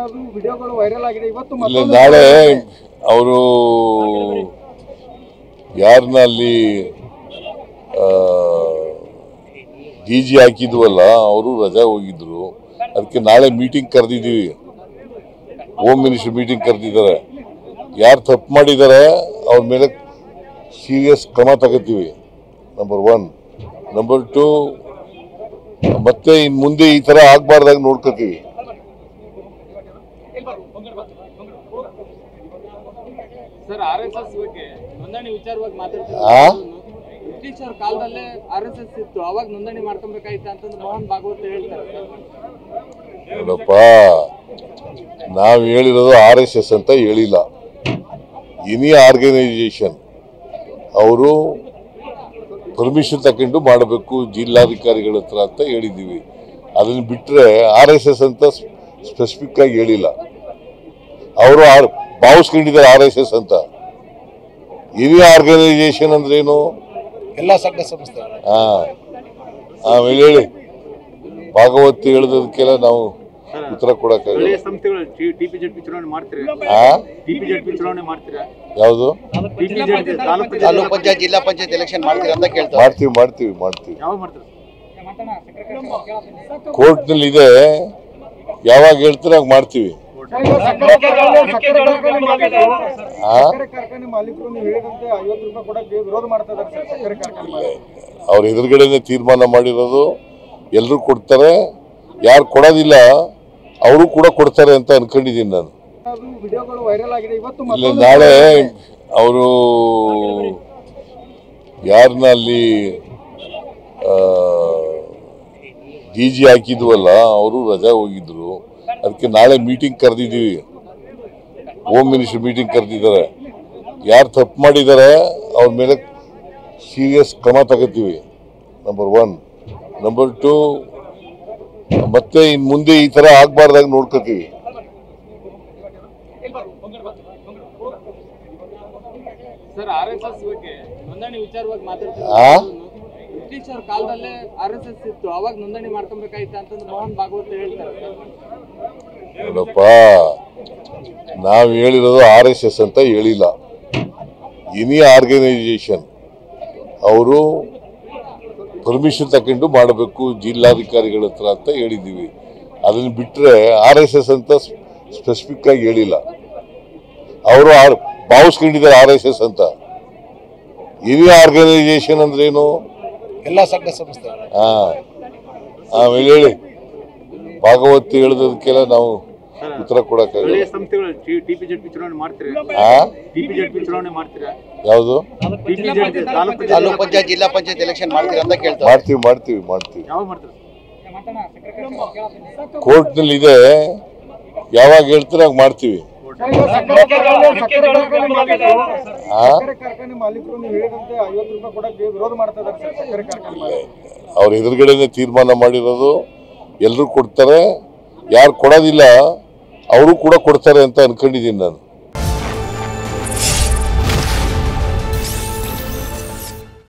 ವಿಡಿಯೋಗಳು ವೈರಲ್ ಆಗಿದೆ ಇವತ್ತು ನಾಳೆ ಅವರು ಯಾರನ್ನ ಅಲ್ಲಿ ಡಿಜಿ ಹಾಕಿದ್ವಲ್ಲ ಅವರು ರಜಾ ಹೋಗಿದ್ರು. ಅದಕ್ಕೆ ನಾಳೆ ಮೀಟಿಂಗ್ ಕರೆದಿದ್ದೀವಿ. ಹೋಮ್ ಮಿನಿಸ್ಟರ್ ಮೀಟಿಂಗ್ ಕರೆದಿದ್ದಾರೆ. ಯಾರು ತಪ್ಪು ಮಾಡಿದ್ದಾರೆ ಅವ್ರ ಮೇಲೆ ಸೀರಿಯಸ್ ಕ್ರಮ ತಗೋತೀವಿ. ನಂಬರ್ 1. ನಂಬರ್ 2, ಮತ್ತೆ ಇನ್ ಮುಂದೆ ಈ ತರ ಆಗ್ಬಾರ್ದಾಗ ನೋಡ್ಕೋತೀವಿ. ಸರ್, ಆರ್ಎಸ್ಎಸ್ ಬಗ್ಗೆ ನೋಂದಣಿ ವಿಚಾರವಾಗಿ ಮಾತಾಡ್ತಿದ್ರು. ಬ್ರಿಟಿಷರ ಕಾಲದಲ್ಲೇ ಆರ್ಎಸ್ಎಸ್ ಇತ್ತು, ಅವಾಗ ನೋಂದಣಿ ಮಾಡ್ಕೊಬೇಕಾಯ್ತು ಅಂತಂದ್ರೆ ಮೋಹನ್ ಭಾಗವತ್ ಹೇಳ್ತಾರೆ. ನೋಡಪ್ಪ, ನಾವು ಹೇಳಿರೋದು RSS ಅಂತ ಹೇಳಿಲ್ಲ. ಎನಿ ಆರ್ಗನೈಸೇಷನ್ ಅವರು ಪರ್ಮಿಷನ್ ತಗೊಂಡು ಮಾಡಬೇಕು ಜಿಲ್ಲಾಧಿಕಾರಿಗಳ ಹತ್ರ ಅಂತ ಹೇಳಿದ್ದೀವಿ. ಅದನ್ನ ಬಿಟ್ಟರೆ RSS ಅಂತ ಸ್ಪೆಸಿಫಿಕ್ ಆಗಿ ಹೇಳಿಲ್ಲ. ಅವರು ಭಾವಿಸ್ಕೊಂಡಿದ್ದಾರೆ RSS ಅಂತ. ಎನಿ ಆರ್ಗನೈಸೇಷನ್ ಅಂದ್ರೆ ಏನು? ಎಲ್ಲ ಸಂಘ ಸಂಸ್ಥೆ. ಆಮೇಲೆ ಹೇಳಿ, ಭಾಗವತ್ ಹೇಳಿದಕ್ಕೆಲ್ಲ ನಾವು ಉತ್ತರ ಕೊಡಕ್ಕಾಗಲ್ಲ. ಯಾವುದು ತಾಲೂಕು ಪಂಚಾಯತ್ ಜಿಲ್ಲಾ ಪಂಚಾಯತ್ ಎಲೆಕ್ಷನ್ ಮಾಡ್ತೀರಾ ಅಂತ ಕೇಳ್ತಾರೆ. ಮಾಡ್ತೀವಿ. ಕೋರ್ಟ್ ನಲ್ಲಿ ಇದೆ, ಯಾವಾಗ ಹೇಳ್ತಾರೆ ಆಗ ಮಾಡ್ತೀವಿ. ಅವ್ರ ಎದುರುಗಡೆನೆ ತೀರ್ಮಾನ ಮಾಡಿರೋದು. ಎಲ್ರು ಕೊಡ್ತಾರೆ, ಯಾರು ಕೊಡೋದಿಲ್ಲ ಅವರು ಕೂಡ ಕೊಡ್ತಾರೆ ಅಂತ ಅನ್ಕೊಂಡಿದ್ದೀನಿ ನಾನು. ನಾಳೆ ಅವರು ಯಾರನ್ನ ಅಲ್ಲಿ ಡಿಜಿ ಹಾಕಿದ್ವಲ್ಲ ಅವರು ರಜಾ ಹೋಗಿದ್ರು. ಅದಕ್ಕೆ ನಾಳೆ ಮೀಟಿಂಗ್ ಕರೆದಿದ್ದೀವಿ. ಹೋಮ್ ಮಿನಿಸ್ಟರ್ ಮೀಟಿಂಗ್ ಕರೆದಿದ್ದಾರೆ. ಯಾರು ತಪ್ಪು ಮಾಡಿದ್ದಾರೆ ಅವ್ರ ಮೇಲೆ ಸೀರಿಯಸ್ ಕ್ರಮ ತಗೋತೀವಿ. ನಂಬರ್ 1. ನಂಬರ್ 2, ಮತ್ತೆ ಇನ್ ಮುಂದೆ ಈ ತರ ಆಗ್ಬಾರ್ದಾಗ ನೋಡ್ಕೋತೀವಿ. ಸರ್, ಆರ್ಎಸ್ಎಸ್ ಬಗ್ಗೆ ನೋಂದಣಿ ವಿಚಾರವಾಗಿ ಮಾತಾಡ್ತಿದ್ರು. ಬ್ರಿಟಿಷರ ಕಾಲದಲ್ಲೇ ಆರ್ಎಸ್ಎಸ್ ಇತ್ತು, ಅವಾಗ ನೋಂದಣಿ ಮಾಡ್ಕೊಬೇಕಾಯ್ತು ಅಂತಂದ್ರೆ ಮೋಹನ್ ಭಾಗವತ್ ಹೇಳ್ತಾರೆ. ನೋಡಪ್ಪ, ನಾವು ಹೇಳಿರೋದು RSS ಅಂತ ಹೇಳಿಲ್ಲ. ಎನಿ ಆರ್ಗನೈಸೇಷನ್ ಅವರು ಪರ್ಮಿಷನ್ ತಗೊಂಡು ಮಾಡಬೇಕು ಜಿಲ್ಲಾಧಿಕಾರಿಗಳ ಹತ್ರ ಅಂತ ಹೇಳಿದ್ದೀವಿ. ಅದನ್ನ ಬಿಟ್ಟರೆ RSS ಅಂತ ಸ್ಪೆಸಿಫಿಕ್ ಆಗಿ ಹೇಳಿಲ್ಲ. ಅವರು ಭಾವಿಸ್ಕೊಂಡಿದ್ದಾರೆ RSS ಅಂತ. ಎನಿ ಆರ್ಗನೈಸೇಷನ್ ಅಂದ್ರೆ ಏನು? ಎಲ್ಲ ಸಂಘ ಸಂಸ್ಥೆ. ಆಮೇಲೆ ಹೇಳಿ, ಭಾಗವತ್ ಹೇಳಿದಕ್ಕೆಲ್ಲ ನಾವು ಉತ್ತರ ಕೊಡಕ್ಕಾಗಲ್ಲ. ಯಾವುದು ತಾಲೂಕು ಪಂಚಾಯತ್ ಜಿಲ್ಲಾ ಪಂಚಾಯತ್ ಎಲೆಕ್ಷನ್ ಮಾಡ್ತೀರಾ ಅಂತ ಕೇಳ್ತಾರೆ. ಮಾಡ್ತೀವಿ. ಕೋರ್ಟ್ ನಲ್ಲಿ ಇದೆ, ಯಾವಾಗ ಹೇಳ್ತಾರೆ ಆಗ ಮಾಡ್ತೀವಿ. ಅವ್ರ ಎದುರುಗಡೆನೆ ತೀರ್ಮಾನ ಮಾಡಿರೋದು. ಎಲ್ರು ಕೊಡ್ತಾರೆ, ಯಾರು ಕೊಡೋದಿಲ್ಲ ಅವರು ಕೂಡ ಕೊಡ್ತಾರೆ ಅಂತ ಅನ್ಕೊಂಡಿದ್ದೀನಿ ನಾನು.